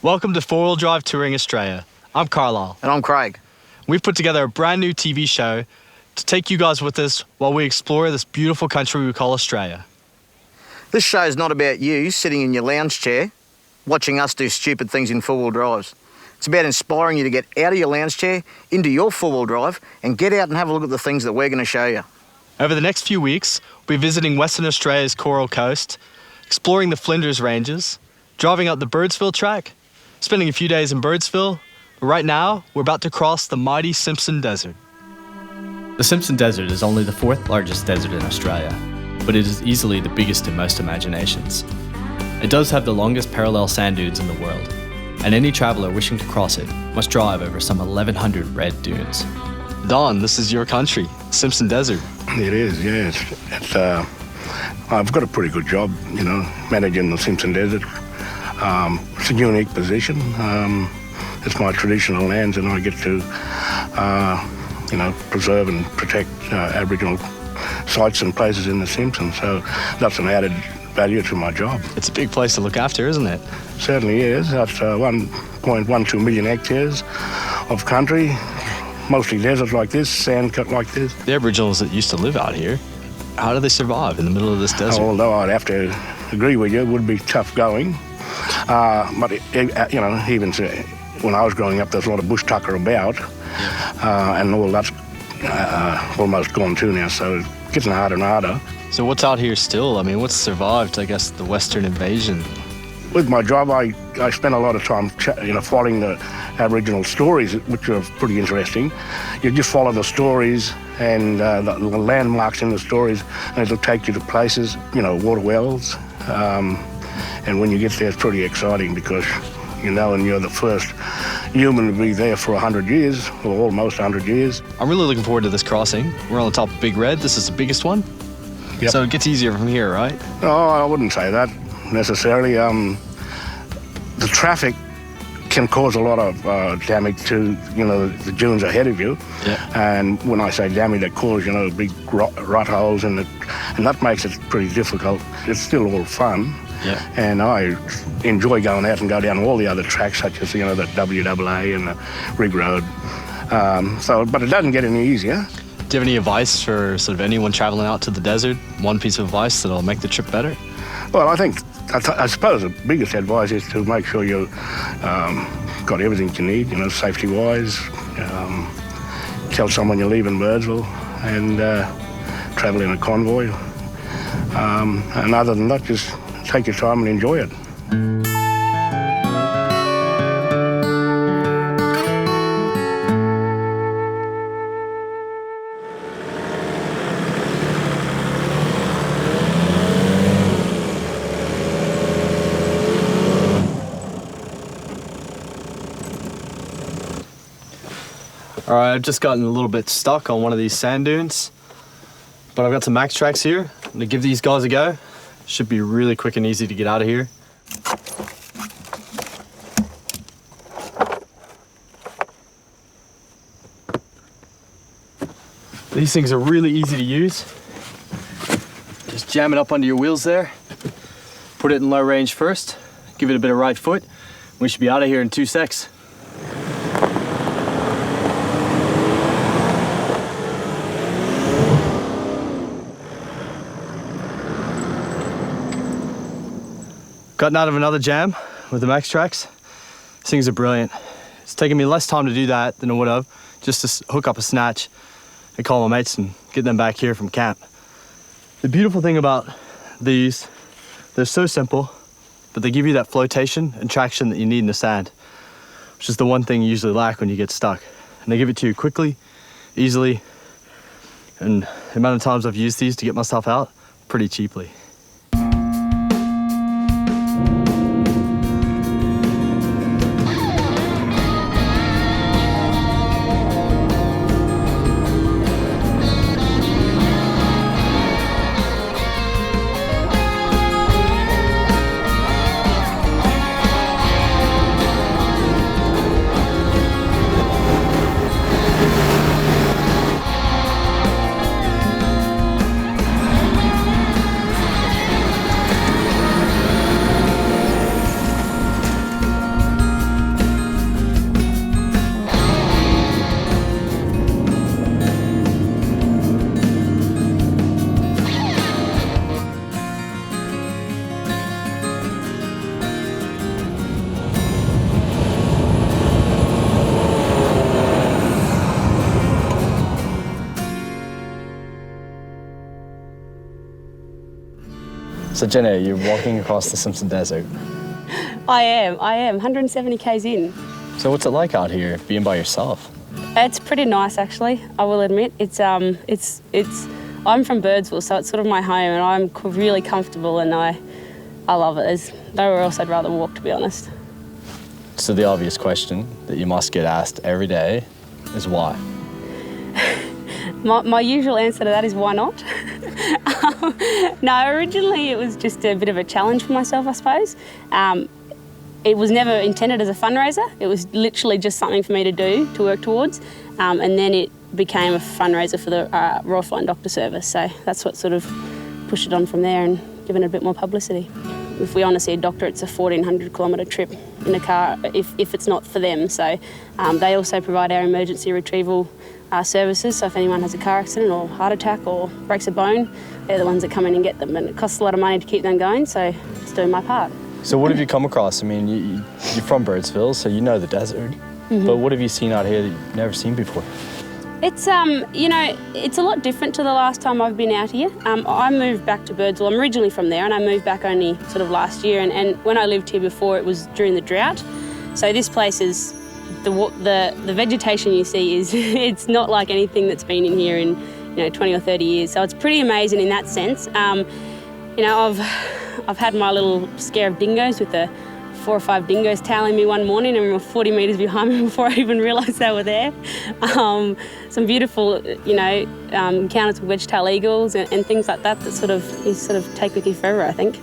Welcome to 4-Wheel Drive Touring Australia. I'm Carlisle. And I'm Craig. We've put together a brand new TV show to take you guys with us while we explore this beautiful country we call Australia. This show is not about you sitting in your lounge chair watching us do stupid things in 4-wheel drives. It's about inspiring you to get out of your lounge chair, into your 4-wheel drive, and get out and have a look at the things that we're going to show you. Over the next few weeks, we'll be visiting Western Australia's Coral Coast, exploring the Flinders Ranges, driving out the Birdsville track, spending a few days in Birdsville. But right now, we're about to cross the mighty Simpson Desert. The Simpson Desert is only the 4th largest desert in Australia, but it is easily the biggest in most imaginations. It does have the longest parallel sand dunes in the world, and any traveller wishing to cross it must drive over some 1,100 red dunes. Don, this is your country, Simpson Desert. It is, yes. I've got a pretty good job, managing the Simpson Desert. It's a unique position. It's my traditional lands, and I get to, preserve and protect Aboriginal sites and places in the Simpsons. So that's an added value to my job. It's a big place to look after, isn't it? Certainly is. That's 1.12 million hectares of country. Mostly desert like this, sand cut like this. The Aboriginals that used to live out here, how do they survive in the middle of this desert? Although I'd have to agree with you, it would be tough going. But even when I was growing up, there's a lot of bush tucker about, and all that's almost gone too now, so it's getting harder and harder. So what's out here still? I mean, what's survived, I guess, the Western invasion? With my job, I spend a lot of time, following the Aboriginal stories, which are pretty interesting. You just follow the stories and the landmarks in the stories, and it'll take you to places, water wells. And when you get there, it's pretty exciting because, and you're the first human to be there for 100 years, or almost 100 years. I'm really looking forward to this crossing. We're on the top of Big Red. This is the biggest one. Yep. So it gets easier from here, right? No, I wouldn't say that necessarily. The traffic can cause a lot of damage to, the dunes ahead of you. Yeah. And when I say damage, they cause, big rut holes, and that makes it pretty difficult. It's still all fun. Yeah. And I enjoy going out and go down all the other tracks, such as, the WAA and the Rig Road. But it doesn't get any easier. Do you have any advice for sort of anyone traveling out to the desert? One piece of advice that'll make the trip better? Well, I suppose the biggest advice is to make sure you've got everything you need, safety-wise. Tell someone you're leaving Birdsville and travel in a convoy. And other than that, just take your time and enjoy it. All right, I've just gotten a little bit stuck on one of these sand dunes, but I've got some max tracks here. I'm gonna give these guys a go. Should be really quick and easy to get out of here. These things are really easy to use. Just jam it up under your wheels there. Put it in low range first. Give it a bit of right foot. We should be out of here in 2 secs. Gotten out of another jam with the max tracks. These things are brilliant. It's taken me less time to do that than it would have just to hook up a snatch and call my mates and get them back here from camp. The beautiful thing about these, they're so simple, but they give you that flotation and traction that you need in the sand, which is the one thing you usually lack when you get stuck. And they give it to you quickly, easily, and the amount of times I've used these to get myself out, pretty cheaply. So Jenna, you're walking across the Simpson Desert. I am, 170 k's in. So what's it like out here, being by yourself? It's pretty nice, actually, I will admit. I'm from Birdsville, so it's sort of my home, and I'm really comfortable, and I love it. There's nowhere else I'd rather walk, to be honest. So the obvious question that you must get asked every day is why? My usual answer to that is why not? No, originally it was just a bit of a challenge for myself, I suppose. It was never intended as a fundraiser. It was literally just something for me to do, to work towards. And then it became a fundraiser for the Royal Flying Doctor Service. So that's what sort of pushed it on from there and given it a bit more publicity. If we want to see a doctor, it's a 1,400 kilometre trip in a car if it's not for them. So they also provide our emergency retrieval services. So if anyone has a car accident or heart attack or breaks a bone, they're the ones that come in and get them. And it costs a lot of money to keep them going, so just doing my part. So what have you come across? I mean, you're from Birdsville, so you know the desert. Mm-hmm. But what have you seen out here that you've never seen before? It's, it's a lot different to the last time I've been out here. I moved back to Birdsville. I'm originally from there, and I moved back only sort of last year. And when I lived here before, it was during the drought. So this place is, the vegetation you see is, it's not like anything that's been in here in, 20 or 30 years. So it's pretty amazing in that sense. I've had my little scare of dingoes with the 4 or 5 dingoes tailing me one morning and were 40 metres behind me before I even realised they were there. Some beautiful, encounters with wedge-tailed eagles and things like that you sort of take with you forever, I think.